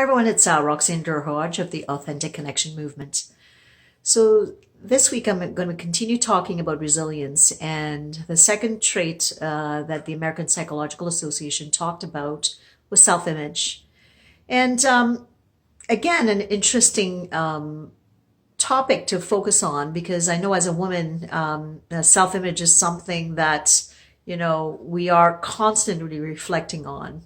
everyone, it's Roxanne Durhodge of the Authentic Connection Movement. So this week I'm going to continue talking about resilience, and the second trait that the American Psychological Association talked about was self-image. And again, an interesting topic to focus on, because I know as a woman, self-image is something that, we are constantly reflecting on.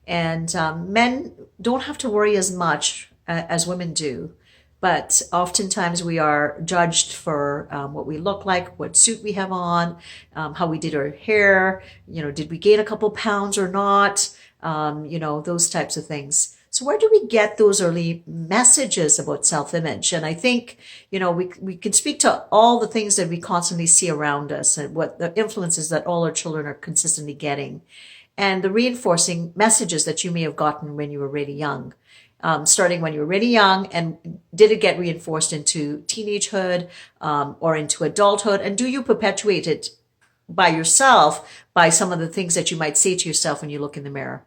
And men don't have to worry as much as women do. But oftentimes we are judged for what we look like, what suit we have on, how we did our hair, did we gain a couple pounds or not, those types of things. So where do we get those early messages about self-image? And I think, we can speak to all the things that we constantly see around us and what the influences that all our children are consistently getting, and the reinforcing messages that you may have gotten when you were really young. Starting when you were really young, and did it get reinforced into teenagehood or into adulthood? And do you perpetuate it by yourself, by some of the things that you might say to yourself when you look in the mirror?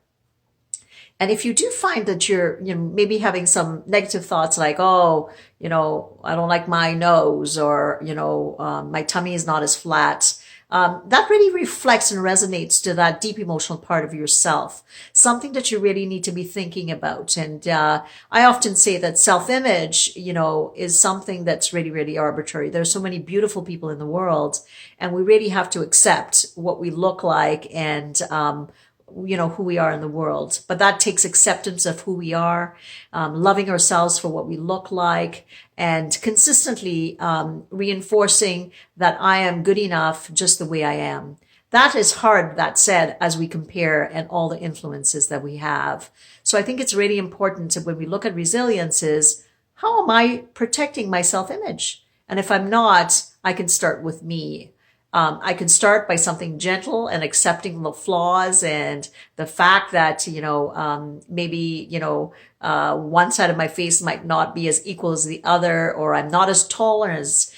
And if you do find that you're, maybe having some negative thoughts like, oh, I don't like my nose, or, my tummy is not as flat, that really reflects and resonates to that deep emotional part of yourself, something that you really need to be thinking about. And I often say that self-image, is something that's really, really arbitrary. There's so many beautiful people in the world, and we really have to accept what we look like and who we are in the world. But that takes acceptance of who we are, loving ourselves for what we look like, and consistently reinforcing that I am good enough just the way I am. That is hard, that said, as we compare and all the influences that we have. So I think it's really important to, when we look at resilience, is how am I protecting my self-image? And if I'm not, I can start with me. I can start by something gentle and accepting the flaws and the fact that, maybe, one side of my face might not be as equal as the other, or I'm not as tall or as,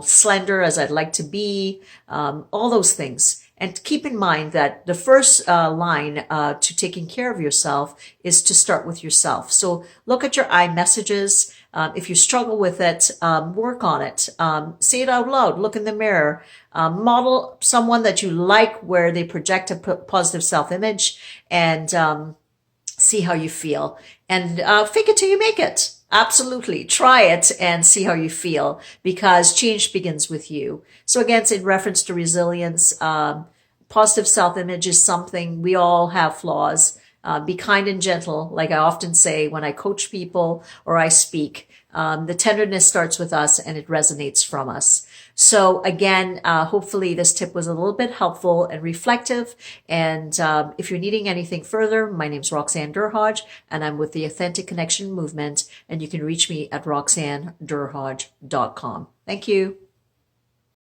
slender as I'd like to be, all those things. And keep in mind that the first line to taking care of yourself is to start with yourself. So look at your I messages. If you struggle with it, work on it. Say it out loud. Look in the mirror. Model someone that you like, where they project a positive self-image, and see how you feel. And fake it till you make it. Absolutely. Try it and see how you feel, because change begins with you. So again, it's in reference to resilience. Positive self-image is something, we all have flaws. Be kind and gentle. Like I often say when I coach people or I speak, the tenderness starts with us and it resonates from us. So again, hopefully this tip was a little bit helpful and reflective. And if you're needing anything further, my name's Roxanne Durhodge, and I'm with the Authentic Connection Movement, and you can reach me at roxannedurhodge.com. Thank you.